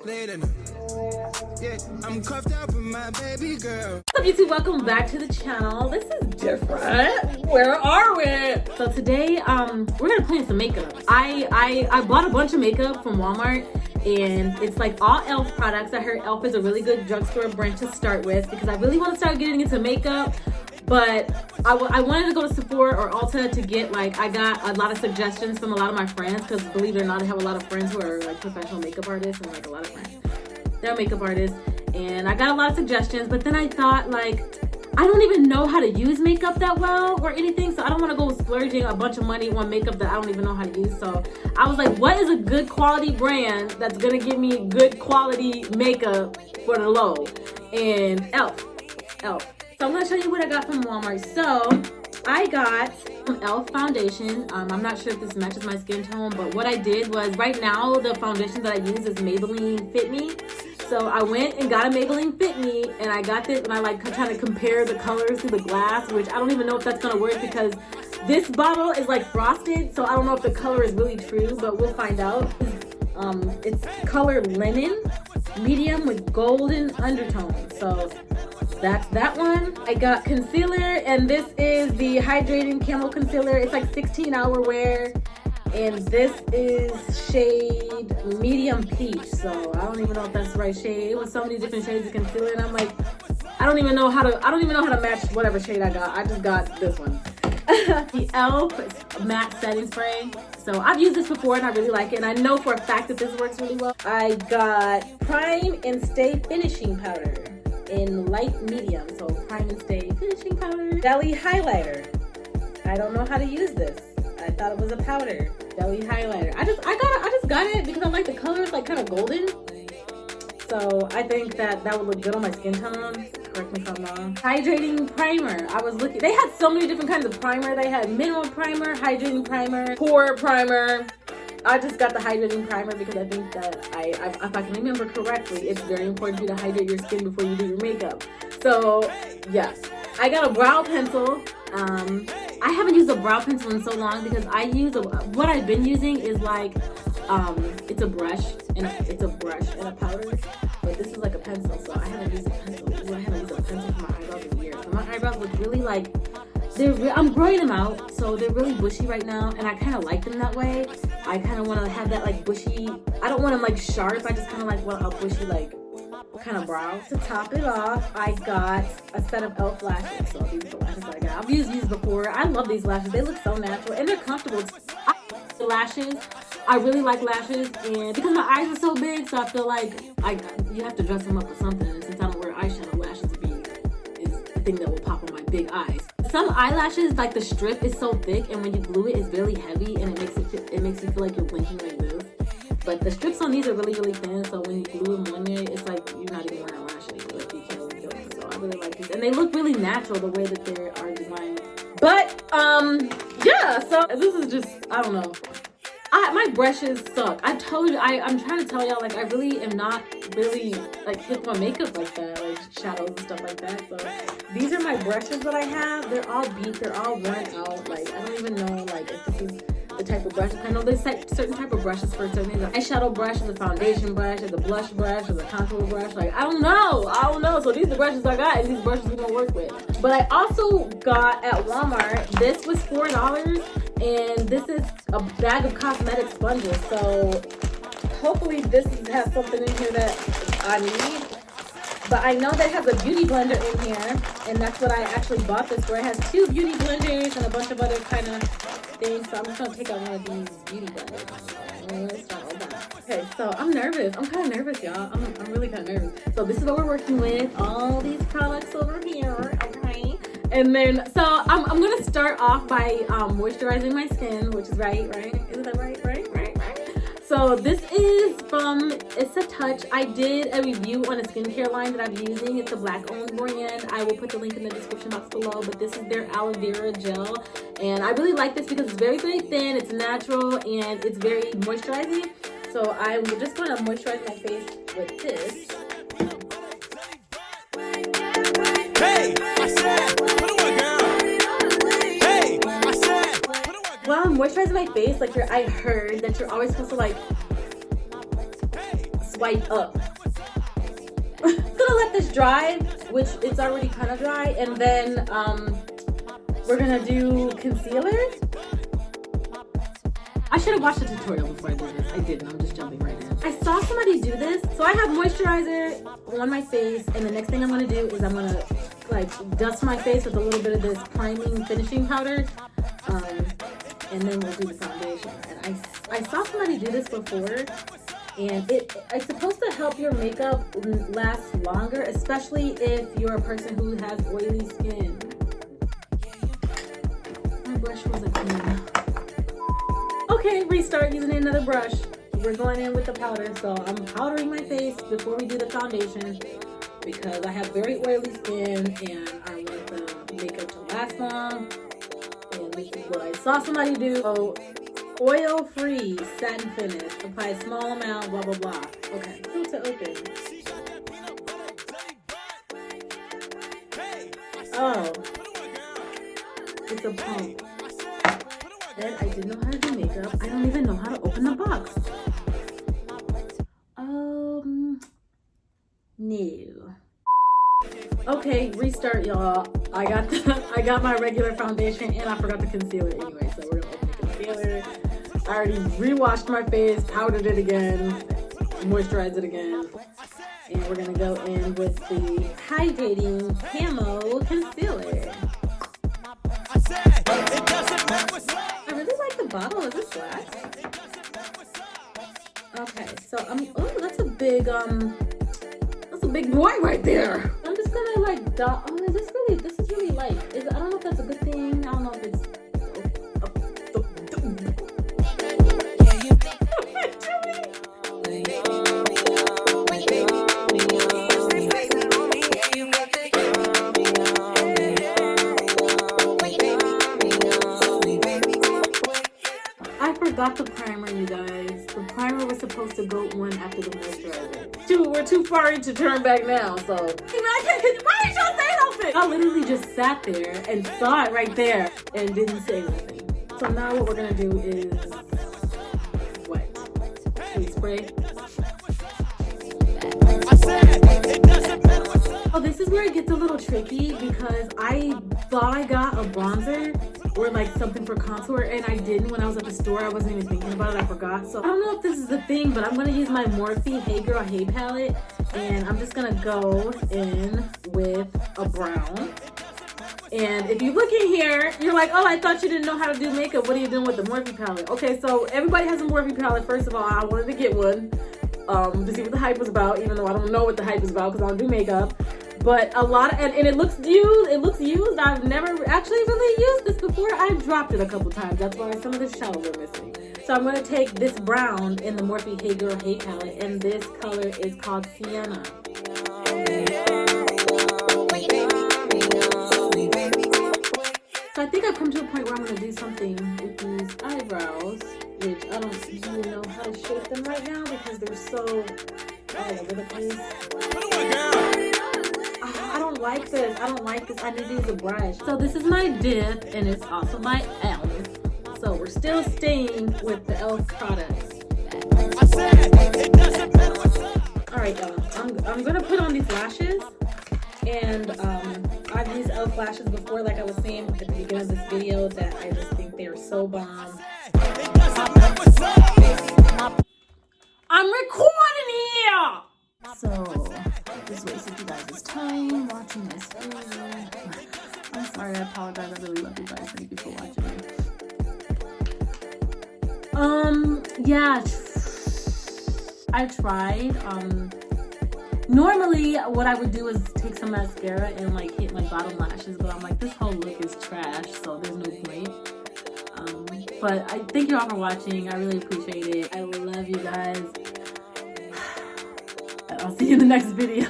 Yeah, I'm cuffed up with my baby girl. What's up, YouTube? Welcome back to the channel. This is different. Where are we? So today, we're gonna play some makeup. I bought a bunch of makeup from Walmart, and it's like all e.l.f. products. I heard e.l.f. is a really good drugstore brand to start with because I really want to start getting into makeup. But I wanted to go to Sephora or Ulta to get, like, I got a lot of suggestions from a lot of my friends because, believe it or not, I have a lot of friends who are like professional makeup artists, and like a lot of friends, they're makeup artists, and I got a lot of suggestions. But then I thought, like, I don't even know how to use makeup that well or anything, so I don't want to go splurging a bunch of money on makeup that I don't even know how to use. So I was like, what is a good quality brand that's gonna give me good quality makeup for the low? And e.l.f. So I'm gonna show you what I got from Walmart. So I got some e.l.f. foundation. I'm not sure if this matches my skin tone, but what I did was, right now the foundation that I use is Maybelline Fit Me. So I went and got a Maybelline Fit Me, and I got this, and I like trying to compare the colors through the glass, which I don't even know if that's gonna work because this bottle is like frosted, so I don't know if the color is really true, but we'll find out. It's color lemon, medium with golden undertones. So that's that one. I got concealer, and this is the Hydrating Camo Concealer. It's like 16-hour wear, and this is shade medium peach. So I don't even know if that's the right shade. It was so many different shades of concealer, and I'm like, I don't even know how to match whatever shade I got. I just got this one. The e.l.f. matte setting spray. So I've used this before and I really like it, and I know for a fact that this works really well. I got Prime and Stay Finishing Powder in light medium. So Prime and Stay Finishing Powder. Belly highlighter. I don't know how to use this. I thought it was a powder. Belly highlighter. I just got it because I like the color. It's like kind of golden. So I think that would look good on my skin tone. Correct me if I'm wrong. Hydrating primer. I was looking. They had so many different kinds of primer. They had mineral primer, hydrating primer, pore primer. I just got the hydrating primer because I think that if I can remember correctly, it's very important for you to hydrate your skin before you do your makeup. So yes, I got a brow pencil. I haven't used a brow pencil in so long because what I've been using is like it's a brush and a powder, but this is like a pencil. So I haven't used a pencil. I haven't used a pencil for my eyebrows in years. So my eyebrows look really like I'm growing them out, so they're really bushy right now, and I kind of like them that way. I kind of want to have that like bushy. I don't want them like sharp. I just kind of like want a bushy like kind of brow. To top it off, I got a set of e.l.f. lashes. So these are the lashes I got. I've used these before. I love these lashes. They look so natural and they're comfortable. The lashes, I really like lashes, and because my eyes are so big, so I feel like you have to dress them up with something. And since I don't wear eyeshadow, lashes is the thing that will pop on my big eyes. Some eyelashes, like the strip is so thick, and when you glue it, it's really heavy, and it makes you feel like you're blinking like this. But the strips on these are really, really thin, so when you glue them on there, it's like you're not even wearing lashes. Like you can't really feel them. So I really like these, and they look really natural the way that they are designed. But yeah. So this is just, I don't know. My brushes suck. I told you, I'm trying to tell y'all, like, I really am not really like hip on makeup like that, like shadows and stuff like that. So these are my brushes that I have. They're all beat. They're all worn out. Like, I don't even know like if this is the type of brush. I know there's like certain type of brushes for certain things. An eyeshadow brush, is a foundation brush, is a blush brush, is a contour brush. Like, I don't know. So these are the brushes I got, and these brushes we're gonna work with. But I also got at Walmart, this was $4, and this is a bag of cosmetic sponges. So hopefully this has something in here that I need. But I know that it has a beauty blender in here, and that's what I actually bought this for. It has 2 beauty blenders and a bunch of other kind of things. So I'm just gonna take out one of these beauty blenders. Okay, so I'm nervous. I'm kind of nervous, y'all. I'm really kind of nervous. So this is what we're working with. All these products over here. Okay. And then, so I'm gonna start off by moisturizing my skin, which is right? Isn't that right? So this is from It's a Touch. I did a review on a skincare line that I'm using. It's a Black-owned brand. I will put the link in the description box below, but this is their aloe vera gel. And I really like this because it's very, very thin, it's natural, and it's very moisturizing. So I'm just going to moisturize my face with this. Hey, I said, put it on, girl. Hey, I said, put it on. While I'm moisturizing my face, like I heard that you're always supposed to like swipe up. I'm gonna let this dry, which it's already kind of dry, and then we're gonna do concealer. I should have watched the tutorial before I did this. I didn't. I'm just jumping right in. I saw somebody do this. So I have moisturizer on my face, and the next thing I'm gonna do is I'm gonna like dust my face with a little bit of this priming finishing powder, and then we'll do the foundation. And I saw somebody do this before, and it's supposed to help your makeup last longer, especially if you're a person who has oily skin. My brush wasn't clean. Okay, restart using another brush. We're going in with the powder, so I'm powdering my face before we do the foundation because I have very oily skin and I want the makeup to last long. And this is what I saw somebody do. So, oil-free satin finish. Apply a small amount, blah, blah, blah. Okay, who to open? Oh, it's a pump. That I didn't know how to do makeup. I don't even know how to open the box. No. Okay, restart, y'all. I got my regular foundation and I forgot the concealer anyway, so we're gonna open the concealer. I already re-washed my face, powdered it again, moisturized it again, and we're gonna go in with the hydrating camo concealer. I really like the bottle of this glass. Okay, so oh, that's a big boy right there. I'm just gonna like dot. Oh, this is really light. I don't know if that's a good thing. I don't know if it's. Got the primer, you guys. The primer was supposed to go one after the moisturizer. We're too far in to turn back now, so. Why did y'all say nothing? I literally just sat there and saw it right there and didn't say nothing. So now what we're gonna do is what? Should we spray? Oh, this is where it gets a little tricky because I thought I got a bronzer or like something for contour and I didn't. When I was at the store, I wasn't even thinking about it. I forgot. So I don't know if this is a thing, but I'm gonna use my Morphe Hey Girl Hey palette and I'm just gonna go in with a brown. And if you look in here, you're like, oh, I thought you didn't know how to do makeup. What are you doing with the Morphe palette? Okay, so everybody has a Morphe palette. First of all, I wanted to get one to see what the hype was about, even though I don't know what the hype is about because I don't do makeup. But a lot of, and it looks used. I've never actually really used this before. I dropped it a couple times. That's why some of the shells are missing. So I'm going to take this brown in the Morphe Hey Girl Hey palette, and this color is called Sienna. So I think I've come to a point where I'm going to do something with these eyebrows, which I don't really know how to shape them right now because they're so all over the place. I don't like this. I need to use a brush. So this is my dip, and it's also my e.l.f. So we're still staying with the e.l.f. products. All right, y'all. I'm gonna put on these lashes, and I've used e.l.f. lashes before, like I was saying at the beginning of this video, that I just think they are so bomb. I'm recording here. So, just wasted you guys' time watching this video. I'm sorry, I apologize. I really love you guys. Thank you for watching. Yeah, I tried. Normally what I would do is take some mascara and like hit my bottom lashes, but I'm like, this whole look is trash, so there's no point. But I thank you all for watching. I really appreciate it. I love you guys. I'll see you in the next video.